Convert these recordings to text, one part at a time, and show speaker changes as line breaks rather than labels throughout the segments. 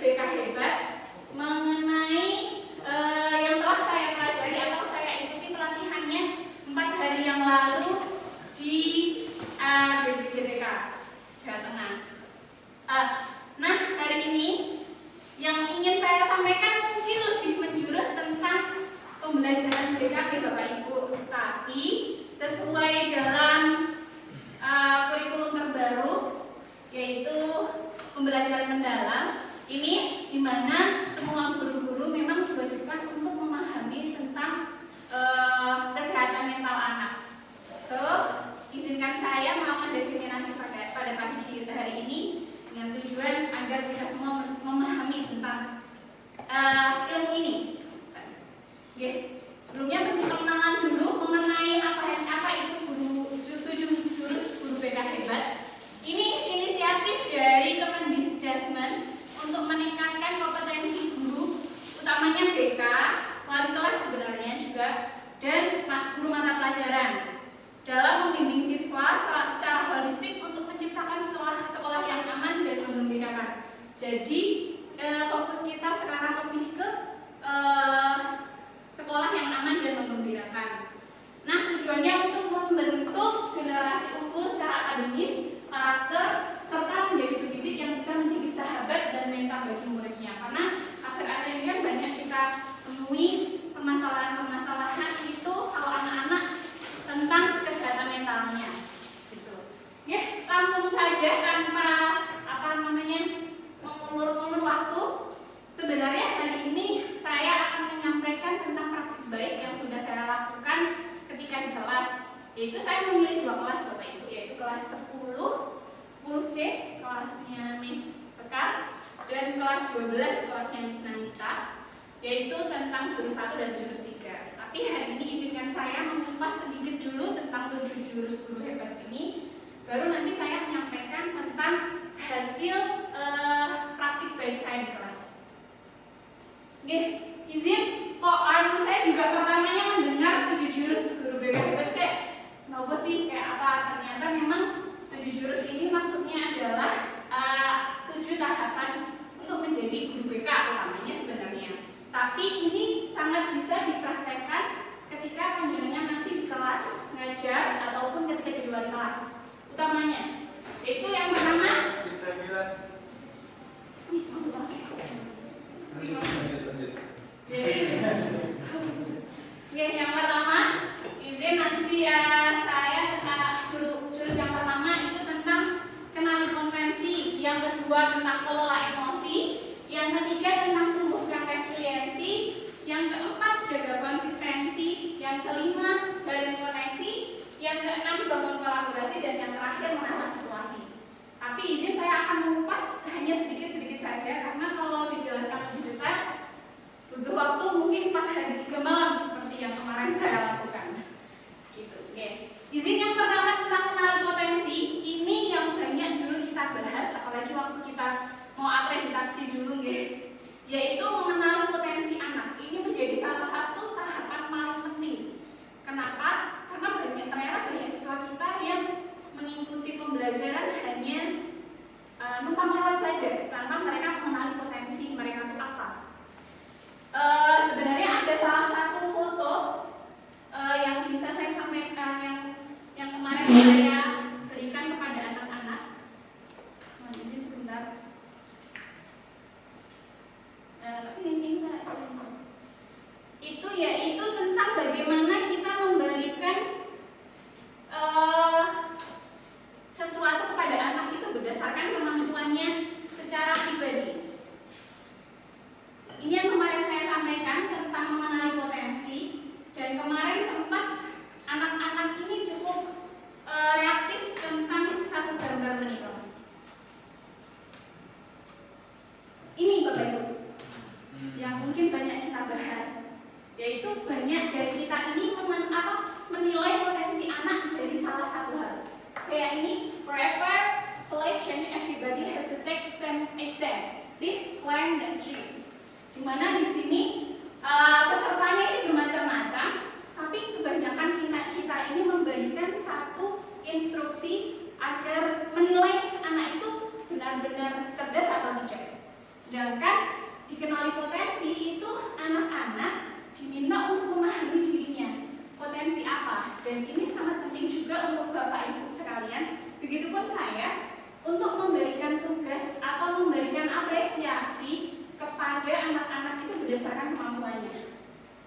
BK Hebat mengenai yang telah saya pelajari atau saya ikuti pelatihannya 4 hari yang lalu di BPGTK Jawa Tengah. Nah, hari ini yang ingin saya sampaikan mungkin lebih menjurus tentang pembelajaran BK Bapak Ibu, tapi sesuai dalam kurikulum terbaru yaitu pembelajaran mendalam. Ini di mana semua guru-guru memang diwajibkan untuk memahami tentang kesehatan mental anak. So, izinkan saya melakukan diseminasi pada pagi hari ini dengan tujuan agar kita semua memahami tentang ilmu ini. Oke, sebelumnya perkenalan dulu mengenai apa itu guru 7 jurus guru BK Hebat. Ini inisiatif dari Kemendikbudristek untuk meningkatkan kompetensi guru, utamanya BK, wali kelas sebenarnya juga, dan guru mata pelajaran dalam membimbing siswa secara holistik untuk menciptakan sekolah yang aman dan menggembirakan. Jadi fokus kita sekarang lebih ke sekolah yang aman dan menggembirakan. Nah, tujuannya untuk membentuk generasi unggul secara akademis, karakter, serta menjadi pendidik yang bisa menjadi sahabat dan mentor bagi muridnya. Karena akhir-akhir ini kan banyak kita temui permasalahan-permasalahan itu kalau anak-anak tentang kesehatan mentalnya. Gitu. Ya, langsung saja tanpa mengulur-ulur waktu. Sebenarnya hari ini saya akan menyampaikan tentang praktik baik yang sudah saya lakukan ketika di kelas. Yaitu saya memilih 2 kelas Bapak Ibu, yaitu kelas 10C, kelasnya Miss Sekar, dan kelas 12, kelasnya Miss Nangita, yaitu tentang jurus 1 dan jurus 3. Tapi hari ini izinkan saya mengupas sedikit dulu tentang 7 jurus guru hebat ini, baru nanti saya menyampaikan tentang hasil praktik baik saya di kelas. Oke, izin kok saya juga pertamanya mendengar 7 jurus guru BK Hebat kayak apa sih, kayak apa? Ternyata memang 7 jurus ini maksudnya adalah 7 tahapan untuk menjadi guru BK utamanya sebenarnya. Tapi ini sangat bisa dipraktekkan ketika panjenengan nanti di kelas ngajar ataupun ketika jadi wali kelas. Utamanya itu yang pertama yang pertama izin nanti saya jurus yang pertama itu tentang kenali kompetensi, yang kedua tentang kelola emosi, yang ketiga tentang tumbuhkan resiliensi, yang keempat jaga konsistensi, yang kelima jalin koneksi, yang keenam bangun kolaborasi, dan yang terakhir menata situasi. Tapi izin saya akan mengupas hanya sedikit-sedikit saja karena kalau dijelaskan lebih detail butuh waktu mungkin 4 hari 3 malam seperti yang kemarin saya lakukan. Gitu. Oke. Izin yang pertama tentang kenali potensi, ini yang banyak dulu kita bahas apalagi waktu kita mau akreditasi dulu yaitu mengenali potensi anak. Ini menjadi salah satu tahapan paling penting. Kenapa? Karena ternyata banyak siswa kita yang mengikuti pembelajaran hanya numpang lewat saja tanpa mereka mengenali potensi mereka itu apa. Sebenarnya ada salah satu foto yang bisa saya sampaikan yang kemarin saya berikan kepada anak-anak. Mohon sebentar. Tapi ini enggak itu yaitu tentang bagaimana kita memberikan sesuatu kepada anak itu berdasarkan kemampuannya secara pribadi. Ini yang kemarin saya sampaikan tentang mengenali potensi, dan kemarin sempat anak-anak ini cukup reaktif tentang satu gambar menikah. Ini Bapak Ibu yang mungkin banyak kita bahas, yaitu banyak dari kita ini menilai potensi anak dari salah satu hal. Kayak ini, forever selection, everybody has to take same exam. This climb the tree. Dimana di sini pesertanya ini bermacam-macam, tapi kebanyakan kita ini memberikan satu instruksi agar menilai anak itu benar-benar cerdas atau tidak. Sedangkan dikenali potensi itu anak-anak diminta untuk memahami dirinya, potensi apa. Dan ini sangat penting juga untuk Bapak Ibu sekalian. Begitupun saya, untuk memberikan tugas atau memberikan apresiasi kepada anak-anak itu berdasarkan kemampuannya.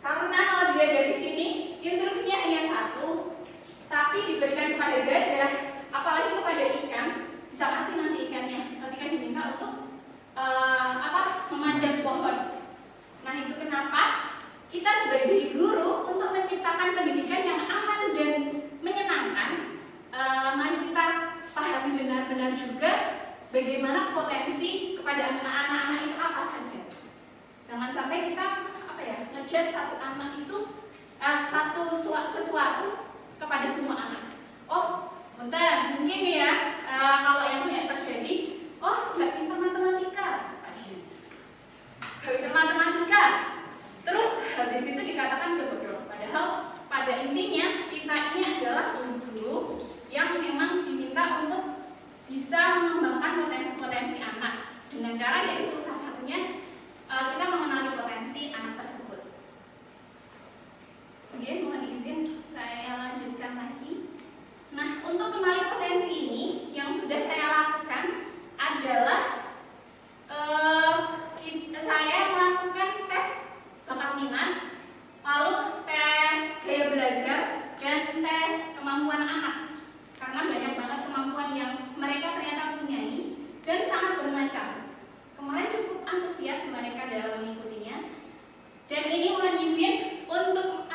Karena kalau dilihat dari sini, instruksinya hanya satu, tapi diberikan kepada gajah, apalagi kepada ikan, bisa mati nanti ikannya ketika diminta untuk memanjat pohon. Nah, itu kenapa kita sebagai guru untuk menciptakan pendidikan yang aman dan menyenangkan, mari kita pahami benar-benar juga bagaimana potensi kepada anak-anak itu apa saja. Jangan sampai kita ngejudge satu anak itu sesuatu kepada semua anak. Oh, bentar, mungkin ya kalau yang terjadi, oh nggak pintar matematika, terus habis itu dikatakan dia bodoh. Padahal pada intinya kita ini adalah guru-guru yang memang diminta untuk bisa mengembangkan potensi-potensi anak dengan cara yaitu salah satunya kita mengenali potensi anak tersebut. Oke, mohon izin saya lanjutkan lagi. Nah, untuk kenali potensi ini yang sudah saya lakukan adalah saya melakukan tes bakat minat, lalu tes gaya belajar, dan tes kemampuan anak. Karena banyak banget kemampuan yang mereka ternyata punyai dan sangat bermacam. Kemarin cukup antusias mereka dalam mengikutinya. Dan ini mohon izin untuk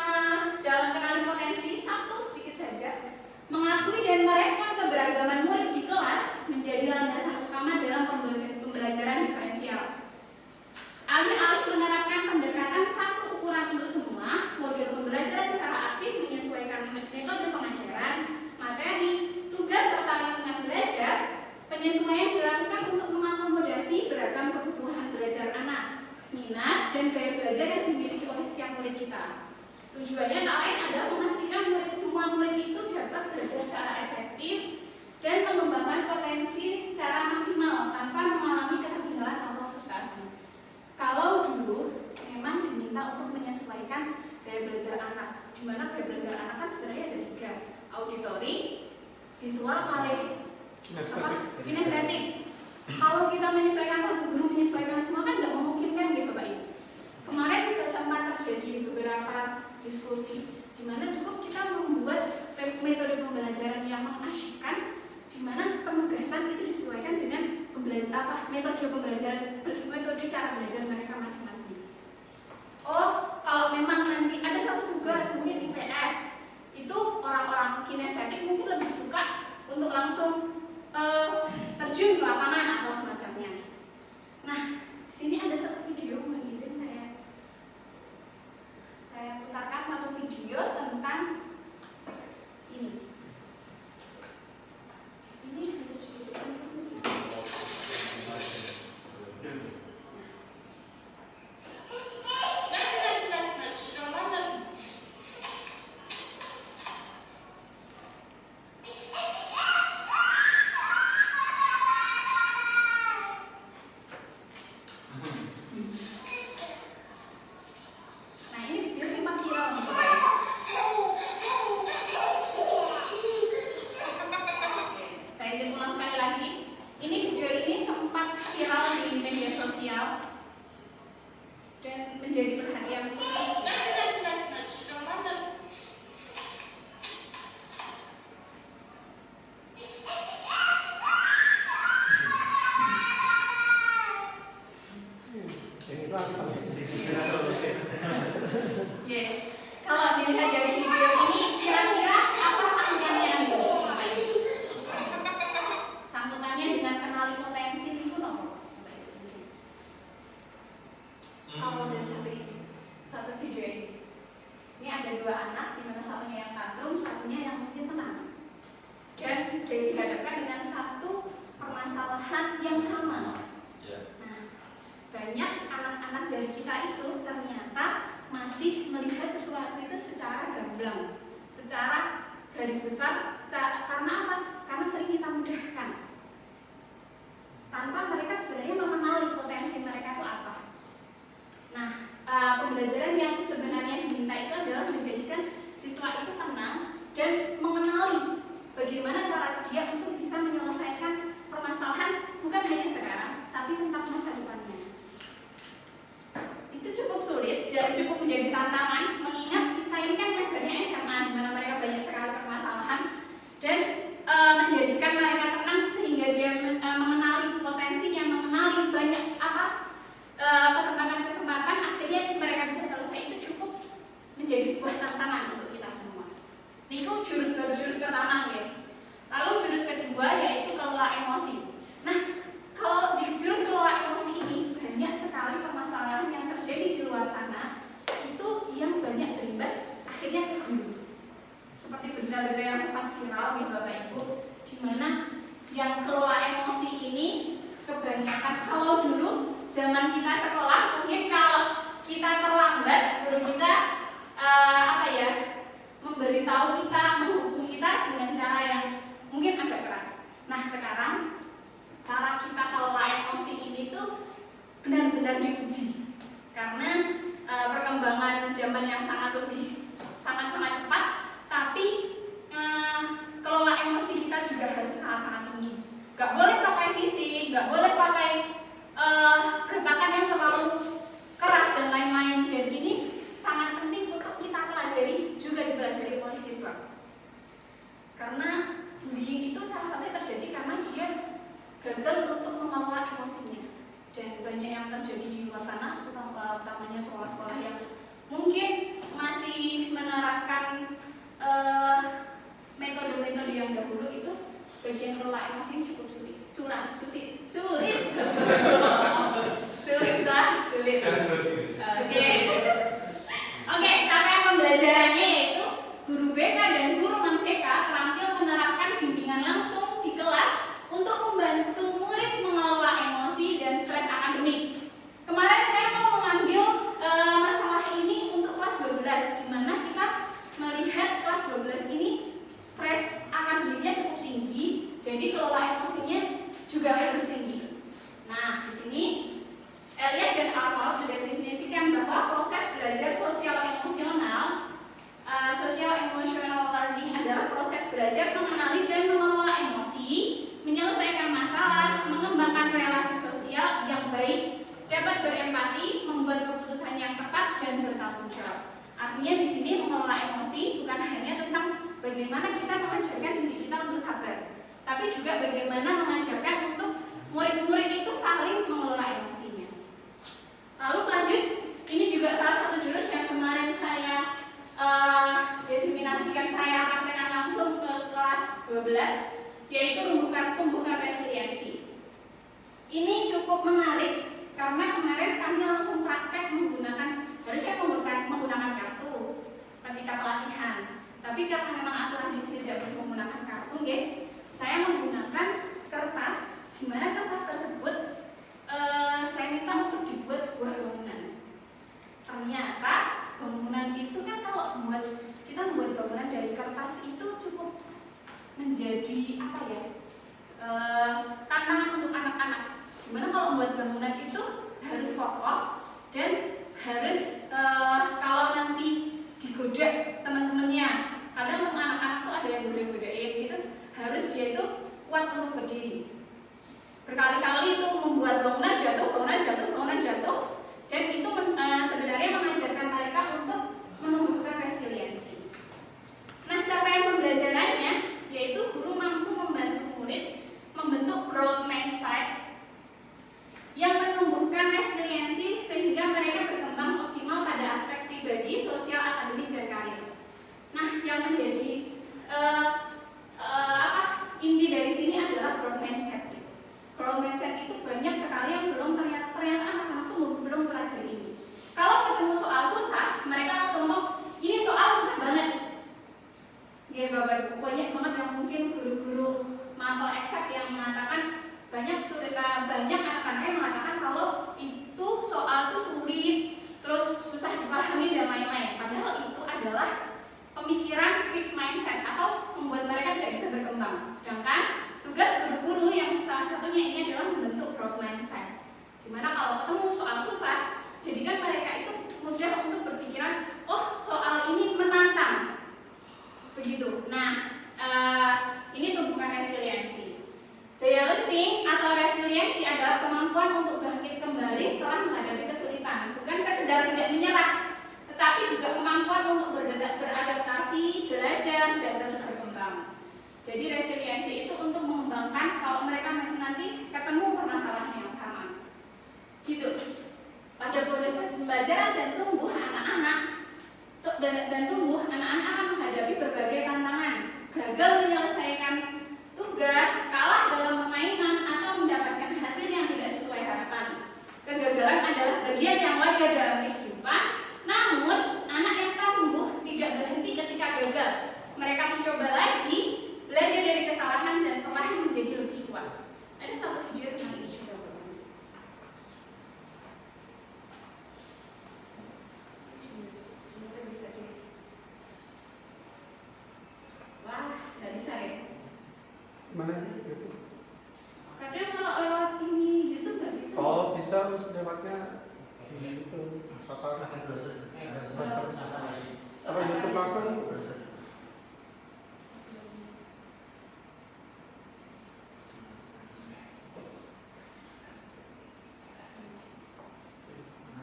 dalam kenali potensi satu sedikit saja, mengakui dan merespon keberagaman murid di kelas menjadi landasan utama dalam pembelajaran diferensial. Alih-alih menerapkan pendekatan satu ukuran untuk semua, model pembelajaran secara aktif menyesuaikan metode pengajaran, materi, tugas serta lingkungan belajar. Penyesuaian dilakukan untuk mengakomodasi beragam kebutuhan belajar anak, minat, dan gaya belajar yang dimiliki oleh setiap murid kita. Tujuannya tak lain adalah memastikan semua murid itu dapat belajar secara efektif dan mengembangkan potensi secara maksimal tanpa mengalami ketertinggalan atau frustasi. Kalau dulu memang diminta untuk menyesuaikan gaya belajar anak, di mana gaya belajar anak kan sebenarnya ada 3, auditori, visual, kinestetik. Kalau kita menyesuaikan satu guru menyesuaikan semua kan nggak memungkinkan gitu Bapak Ibu. Kemarin sempat terjadi beberapa diskusi di mana cukup kita membuat metode pembelajaran yang mengasyikkan, di mana penugasan itu disesuaikan dengan metode pembelajaran, metode cara belajar mereka masing-masing. Oh, kalau memang nanti ada satu tugas mungkin IPS, itu orang-orang kinestetik mungkin lebih suka untuk langsung terjun ke lapangan atau semacamnya. Nah, sini ada satu video, mohon izin saya putarkan satu video tentang ini. Ini harus kalau dilihat dari video ini, kira-kira apa sambutannya ini? Sambutannya dengan kenali potensi itu apa? Kalau dari satu video ini ada 2 anak, di mana satunya yang tantrum, satunya yang mungkin tenang, dan dihadapkan dengan satu permasalahan yang sama. Nah, banyak anak-anak dari kita itu ternyata masih melihat sesuatu itu secara gamblang, secara garis besar, karena apa? Karena sering kita mudahkan tanpa mereka sebenarnya mengenali potensi mereka itu apa. Nah, pembelajaran yang sebenarnya diminta itu adalah menjadikan siswa itu tenang dan mengenali bagaimana cara dia untuk bisa menyelesaikan permasalahan bukan hanya sekarang, tapi tentang masa depannya. Itu cukup sulit dan cukup menjadi tantangan mengingat kita ini kan ngajarnya SMA di mana mereka banyak sekali permasalahan dan menjadikan mereka tenang sehingga dia mengenali potensinya, mengenali banyak kesempatan-kesempatan akhirnya mereka bisa selesai itu cukup menjadi sebuah tantangan untuk kita semua. Niku jurus pertama ya. Lalu jurus kedua yaitu kelola emosi. Nah, kalau di jurus kelola emosi ini banyak sekali permasalahan yang terjadi di luar sana itu yang banyak berimbas akhirnya ke guru. Seperti berita-berita yang sempat viral ya Bapak Ibu, di mana yang kelola emosi ini kebanyakan kalau dulu zaman kita sekolah mungkin kalau kita terlambat guru kita memberitahu kita, menghukum kita dengan cara yang mungkin agak keras. Nah sekarang cara kita kelola emosi ini tuh benar-benar diuji karena perkembangan zaman yang sangat cepat, tapi kelola emosi kita juga harus sangat tinggi. Gak boleh pakai fisik, gak boleh pakai gerakan yang terlalu keras dan lain-lain. Dan ini sangat penting untuk kita pelajari, juga dipelajari oleh siswa. Karena bullying itu salah satunya terjadi karena dia gagal untuk mengelola emosinya. Dan banyak yang terjadi di luar sana, utamanya sekolah-sekolah yang mungkin masih menerapkan metode-metode yang dahulu itu bagian kelola emosi cukup sulit. Oke, cara pembelajarannya yaitu guru BK dan guru non BK terampil menerapkan bimbingan langsung di kelas untuk membantu murid mengelola emosi dan stres akademik. Kemarin saya mau mengambil masalah ini untuk kelas 12, di mana kita melihat kelas 12 ini stres akademiknya cukup tinggi, jadi kelola emosinya juga harus tinggi. Nah, di sini Elias dan Arnold mendefinisikan bahwa proses belajar social emotional learning adalah proses belajar mengenali dan mengelola emosi, menyelesaikan masalah, mengembangkan relasi sosial yang baik, dapat berempati, membuat keputusan yang tepat dan bertanggung jawab. Artinya di sini mengelola emosi bukan hanya tentang bagaimana kita mengajarkan diri kita untuk sabar, tapi juga bagaimana mengajarkan untuk murid-murid itu saling mengelola emosinya. Lalu lanjut, ini juga salah satu jurus yang kemarin saya diseminasikan, saya praktekkan langsung ke kelas 12, yaitu tumbuhkan resiliensi. Ini cukup menarik karena kemarin kami langsung praktek harusnya menggunakan kartu ketika pelatihan. Tapi karena memang aturan di sini tidak boleh menggunakan kartu, saya menggunakan kertas, di mana kertas tersebut saya minta untuk dibuat sebuah bangunan. Ternyata bangunan itu kan kalau kita membuat bangunan dari kertas itu cukup menjadi tantangan untuk anak-anak. Dimana kalau membuat bangunan itu harus kokoh dan harus kalau nanti digoda teman-temannya, kadang anak-anak tuh ada yang goda-godain gitu, harus dia itu kuat untuk berdiri. Berkali-kali itu membuat bangunan jatuh, dan itu sebenarnya mengajarkan mereka untuk menumbuhkan resiliensi. Nah, capaian pembelajarannya yaitu guru mampu membantu murid membentuk growth mindset yang menumbuhkan resiliensi sehingga mereka berkembang optimal pada aspek pribadi, sosial, akademik, dan karir. Nah, yang menjadi inti dari sini adalah growth mindset. Growth mindset itu banyak sekali yang ternyata anak-anak tuh belum pelajari ini. Kalau ketemu soal susah, mereka langsung ngomong, ini soal susah banget. Ya Bapak, banyak banget yang mungkin guru-guru mapel eksak yang mengatakan banyak anak-anak yang mengatakan kalau itu soal itu sulit, terus susah dipahami dan lain-lain. Padahal itu adalah pemikiran fixed mindset atau membuat mereka tidak bisa berkembang. Sedangkan tugas guru-guru yang salah satunya ini adalah membentuk beradaptasi, belajar, dan terus berkembang. Jadi resiliensi itu untuk mengembangkan kalau mereka nanti ketemu permasalahan yang sama. Gitu. Pada proses pembelajaran dan tumbuh anak-anak akan menghadapi berbagai tantangan, gagal menyelesaikan tugas, kalah dalam permainan, atau mendapatkan hasil yang tidak sesuai harapan. Kegagalan adalah bagian yang wajar dalam kehidupan, namun anak yang tumbuh tidak berhenti ketika gagal. Mereka mencoba lagi, belajar dari kesalahan, dan perlahan menjadi lebih kuat. Ada satu video tentang ini juga. Semoga bisa di. Wah, nggak bisa ya?
Mana YouTube?
Kadang kalau lewat ini YouTube nggak bisa.
Oh, bisa harus lewatnya itu. Apa YouTube langsung?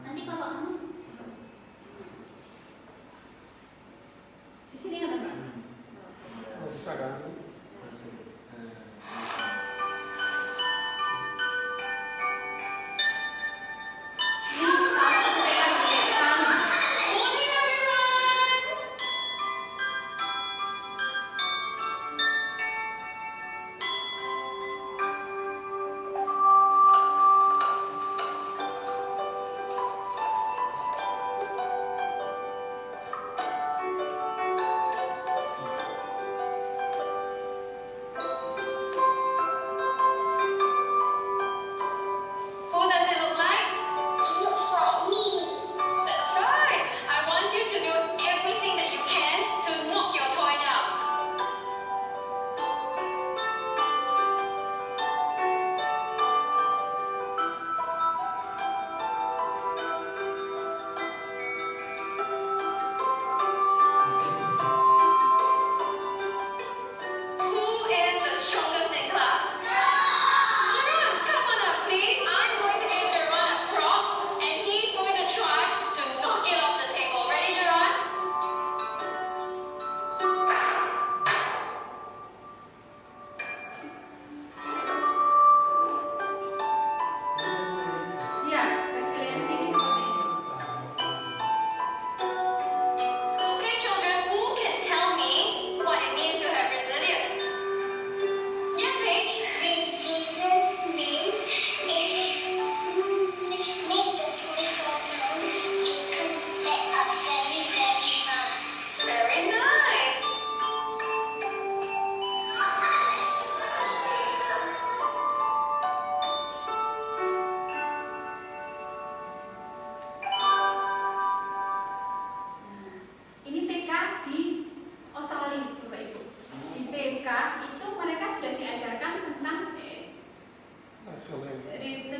Nanti kalau kamu di sini nggak Pak?
Oh, bisa kan?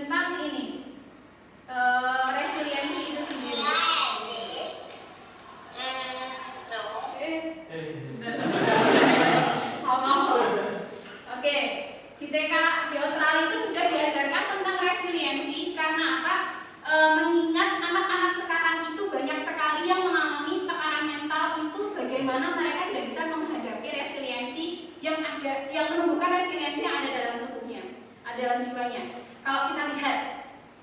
tentang ini resiliensi itu sendiri. Oke, di TK di Australia itu sudah diajarkan tentang resiliensi karena apa? Mengingat anak-anak sekarang itu banyak sekali yang mengalami tekanan mental itu, bagaimana mereka tidak bisa menghadapi resiliensi yang ada, yang menumbuhkan resiliensi yang ada dalam tubuhnya, ada dalam jiwanya. Kalau kita lihat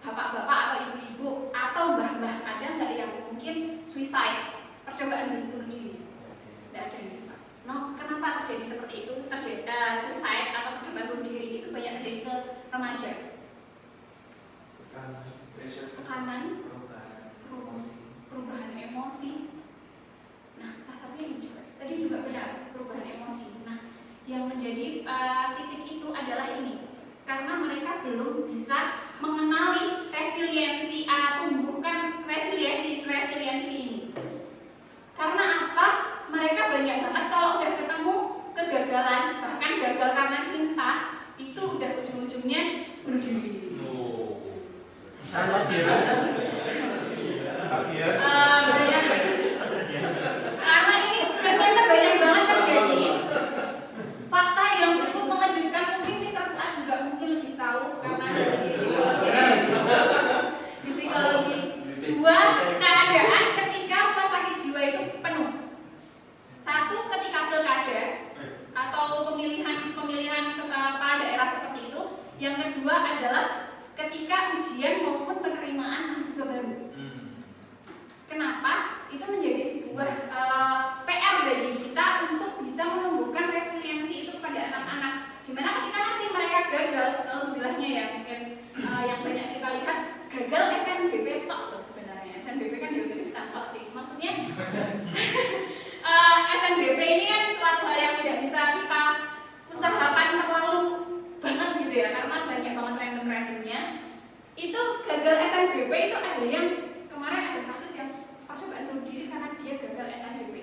bapak-bapak atau ibu-ibu atau mbah-mbah, ada nggak yang mungkin suicide, percobaan bunuh diri? Tidak ada yang Pak. No, kenapa terjadi seperti itu? Terjadi suicide atau percobaan bunuh diri itu banyak terjadi ke remaja. Tekanan, perubahan emosi. Nah, salah satunya ini juga. Tadi juga benar, perubahan emosi. Nah, yang menjadi titik itu adalah ini. Karena mereka belum bisa mengenali resiliensi, tumbuhkan resiliensi ini. Karena apa? Mereka banyak banget kalau udah ketemu kegagalan, bahkan gagal karena cinta, itu udah ujung-ujungnya bunuh diri.
Sangat ya.
Banyak. Karena ini ternyata banyak banget terjadi. Fakta yang cukup mengejutkan, mungkin Mr. Fuad juga mungkin lebih tahu karena di psikologi dua keadaan ketika rumah sakit jiwa itu penuh. gagal, alhamdulillahnya ya mungkin yang banyak kita lihat gagal SNBP tok loh sebenarnya. SNBP kan juga bukan tok sih, maksudnya SNBP ini kan suatu hal yang tidak bisa kita usahakan terlalu banget gitu ya, karena banyak banget random-randomnya. Itu gagal SNBP itu ada yang kemarin ada kasus yang percobaan bunuh diri karena dia gagal SNBP.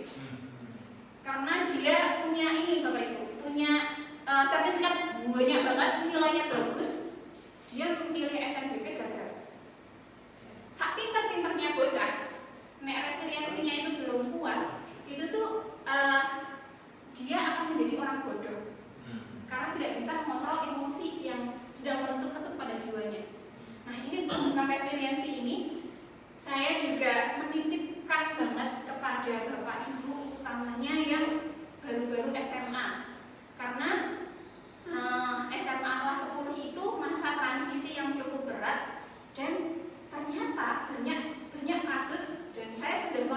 Karena dia punya ini Bapak Ibu, punya sertifikat banyak banget, nilainya bagus, dia memilih SNBP gagal. Sak pinter-pinternya bocah, nek resiliensinya itu belum kuat, itu tuh dia akan menjadi orang bodoh karena tidak bisa mengontrol emosi yang sedang menutup-nutup pada jiwanya. Nah ini tentang resiliensi ini saya juga menitipkan banget kepada Bapak Ibu, utamanya yang baru-baru SMA, karena SMA kelas 10 itu masa transisi yang cukup berat dan ternyata banyak kasus, dan saya sudah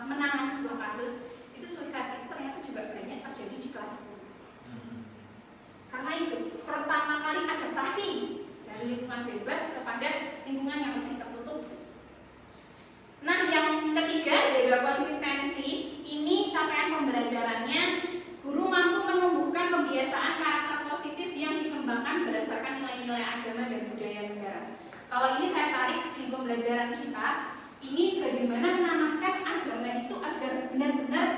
menangani sebuah kasus itu suicide itu ternyata juga banyak terjadi di kelas 10. Karena itu pertama kali adaptasi dari lingkungan bebas kepada lingkungan yang lebih tertutup. Nah yang ketiga, jaga konsistensi. Ini capaian pembelajarannya, guru mampu menumbuhkan kebiasaan karakter positif yang dikembangkan berdasarkan nilai-nilai agama dan budaya negara. Kalau ini saya tarik di pembelajaran kita, ini bagaimana menanamkan agama itu agar benar-benar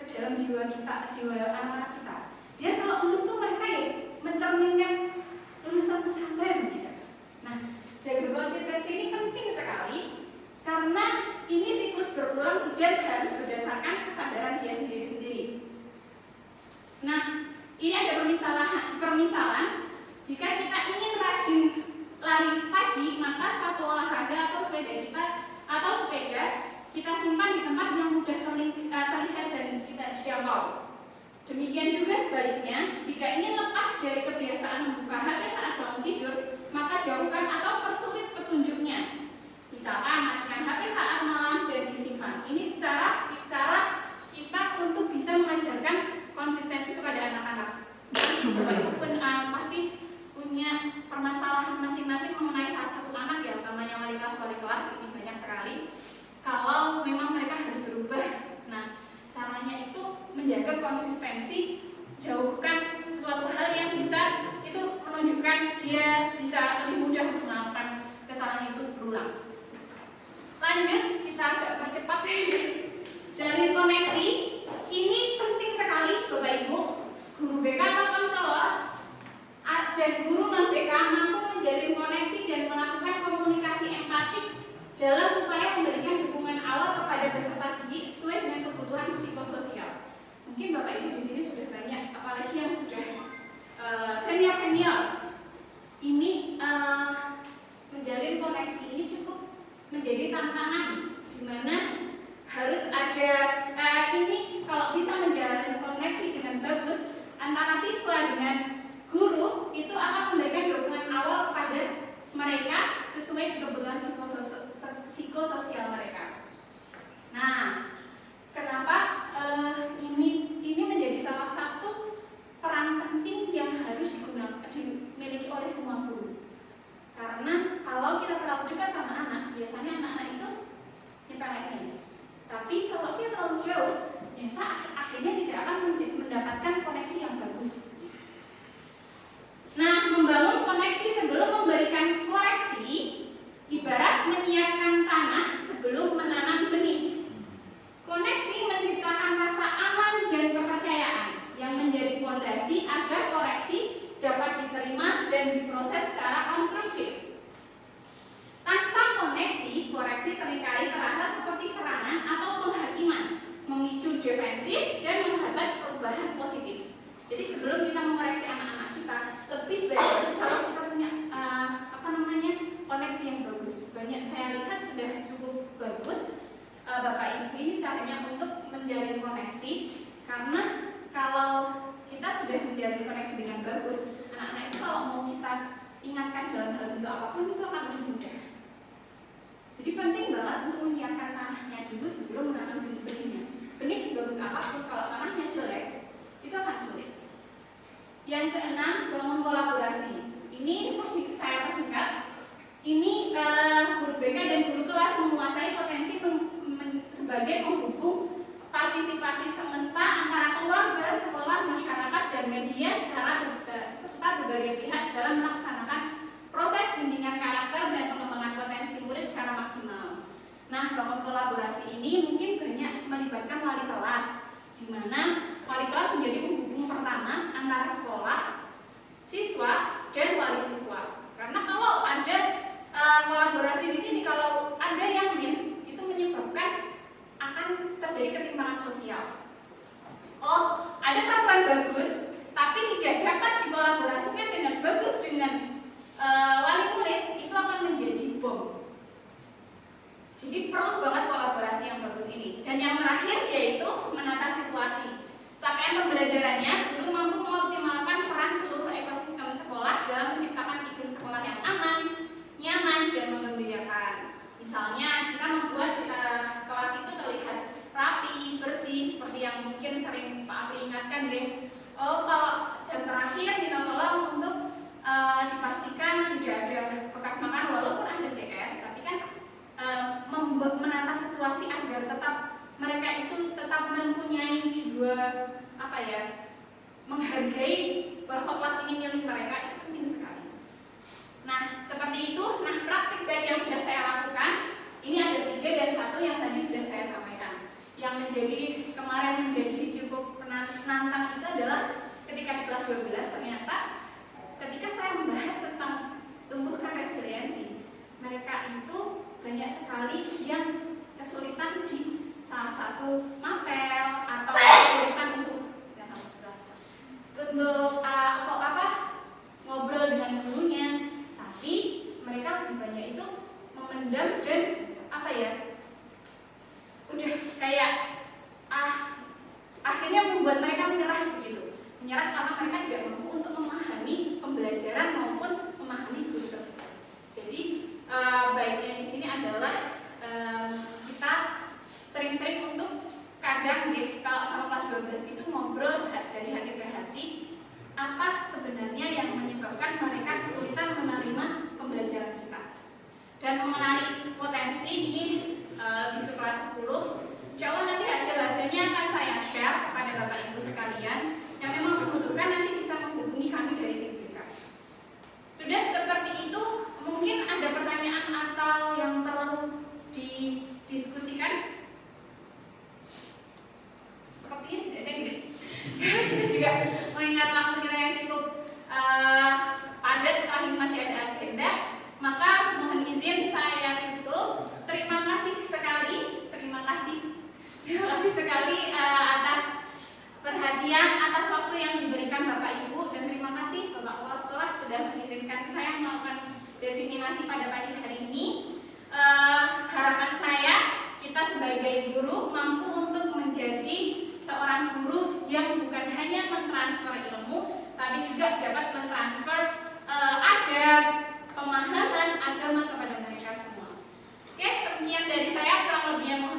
dalam jiwa kita, jiwa anak-anak kita. Biar kalau lulus tuh mereka ya mencerminkan lulusan pesantren gitu. Nah, jaga konsistensi ini penting sekali karena ini siklus berulang dan harus berdasarkan kesadaran dia sendiri-sendiri. Nah, ini ada permisalan jika kita ingin rajin lari pagi, maka sepatu olahraga atau sepeda kita simpan di tempat yang mudah terlihat dan kita jangkau. Demikian juga sebaliknya, jika ingin lepas dari kebiasaan membuka HP saat bangun tidur, maka jauhkan atau persulit petunjuknya. Misalkan matikan HP saat malam dan disimpan. Ini cara kita untuk bisa mengajarkan konsistensi kepada anak-anak. Bapak Ibu pun pasti punya permasalahan masing-masing mengenai salah satu anak ya, utamanya wali kelas ini banyak sekali. Kalau memang mereka harus berubah, nah caranya itu menjaga konsistensi, jauhkan sesuatu hal yang bisa itu menunjukkan dia bisa lebih mudah untuk melakukan kesalahan itu berulang. Lanjut, kita agak percepat. Jalin koneksi ini penting sekali Bapak Ibu. Guru BK atau konselor dan guru non BK mampu menjalin koneksi dan melakukan komunikasi empatik dalam upaya memberikan dukungan awal kepada peserta didik sesuai dengan kebutuhan psikososial. Mungkin Bapak Ibu di sini sudah banyak, apalagi yang sudah senior. Ini menjalin koneksi ini cukup menjadi tantangan, di mana harus ada ini kalau bisa menjalin koneksi dengan bagus antara siswa dengan guru itu akan memberikan dukungan awal kepada mereka sesuai kebutuhan psikososial mereka. Nah, kenapa ini menjadi salah satu peran penting yang harus dimiliki oleh semua guru. Karena kalau kita terlalu dekat sama anak, biasanya anak-anak itu nyepelein. Tapi kalau kita terlalu jauh, ternyata akhirnya tidak akan mendapatkan koneksi yang bagus. Nah, membangun koneksi sebelum memberikan koreksi ibarat menyiapkan tanah sebelum menanam benih. Koneksi menciptakan rasa aman dan kepercayaan yang menjadi fondasi agar koreksi dapat diterima dan diproses secara konstruktif. Tanpa koneksi, koreksi seringkali terasa seperti serangan atau penghakiman, memicu defensif dan menghambat perubahan positif. Jadi sebelum kita mengoreksi anak-anak kita, lebih baik kalau kita punya koneksi yang bagus. Banyak saya lihat sudah cukup bagus Bapak Ibu ini caranya untuk menjalin koneksi, karena kalau kita sudah menjalin koneksi dengan bagus, anak-anak itu kalau mau kita ingatkan dalam hal bentuk apapun itu akan lebih mudah. Jadi penting banget untuk menyiapkan tanahnya dulu sebelum menanam benih-benihnya. Benih sebagus apapun kalau tanahnya jelek, itu akan sulit. Yang keenam, bangun kolaborasi. Ini saya persingkat. Ini guru BK dan guru kelas menguasai potensi sebagai penghubung partisipasi semesta antara keluarga, sekolah, masyarakat, dan media serta berbagai pihak dalam melaksanakan proses bimbingan karakter dan pengembangan potensi murid secara maksimal. Nah, bangun kolaborasi ini mungkin banyak melibatkan wali kelas, di mana wali kelas menjadi penghubung pertama antara sekolah, siswa, dan wali siswa. Karena kalau ada kolaborasi di sini, kalau ada yang itu menyebabkan akan terjadi ketimpangan sosial. Oh, ada peraturan bagus, tapi tidak dapat dikolaborasikan dengan bagus dengan wali murid, itu akan menjadi bom. Jadi perlu banget kolaborasi yang bagus ini. Dan yang terakhir yaitu menata situasi. Capaian pembelajarannya, guru mampu mengoptimalkan peran seluruh ekosistem sekolah dalam menciptakan iklim sekolah yang aman, nyaman, dan menggembirakan. Misalnya kita membuat kelas itu terlihat rapi, bersih, seperti yang mungkin sering Pak Apri ingatkan deh. Oh, kalau jam terakhir kita tolong untuk dipastikan tidak ada bekas makan walaupun ada CS, tapi kan menata situasi agar tetap mereka itu tetap mempunyai jiwa menghargai bahwa kelas ini milik mereka, itu penting sekali. Nah, seperti itu. Nah, praktik baik yang sudah saya lakukan ini ada 3 dan 1 yang tadi sudah saya sampaikan. Yang kemarin menjadi cukup menantang itu adalah ketika di kelas 12 ternyata ketika saya membahas tentang tumbuhkan resiliensi, mereka itu banyak sekali yang kesulitan di salah satu mapel atau kesulitan untuk ngobrol dengan gurunya, tapi mereka lebih banyak itu memendam dan udah kayak akhirnya membuat mereka menyerah karena mereka tidak mampu untuk memahami pembelajaran maupun memahami guru tersebut. Jadi baiknya di sini adalah kita sering-sering untuk kadang kalau sama kelas 12 itu ngobrol dari hati ke hati apa sebenarnya yang menyebabkan mereka kesulitan menerima pembelajaran kita. Dan mengenali potensi ini lebih ke kelas 10. Insya Allah nanti hasil-hasilnya akan saya share kepada Bapak Ibu sekalian yang memang membutuhkan, nanti bisa menghubungi kami dari tim BK. Sudah seperti itu, mungkin ada pertanyaan atau yang perlu didiskusikan? Sepertinya tidak ada gitu. Kita juga mengingat waktu kita yang cukup padat, setelah ini masih ada agenda, maka mohon izin saya tutup. Terima kasih sekali atas perhatian, atas waktu yang diberikan Bapak Ibu, dan terima kasih Bapak Kepala Sekolah sudah mengizinkan saya melakukan designasi pada pagi hari ini. Harapan saya kita sebagai guru mampu untuk menjadi seorang guru yang bukan hanya mentransfer ilmu, tapi juga dapat mentransfer adab, pemahaman agama kepada mereka semua. Oke, sekian dari saya, kurang lebihnya mohon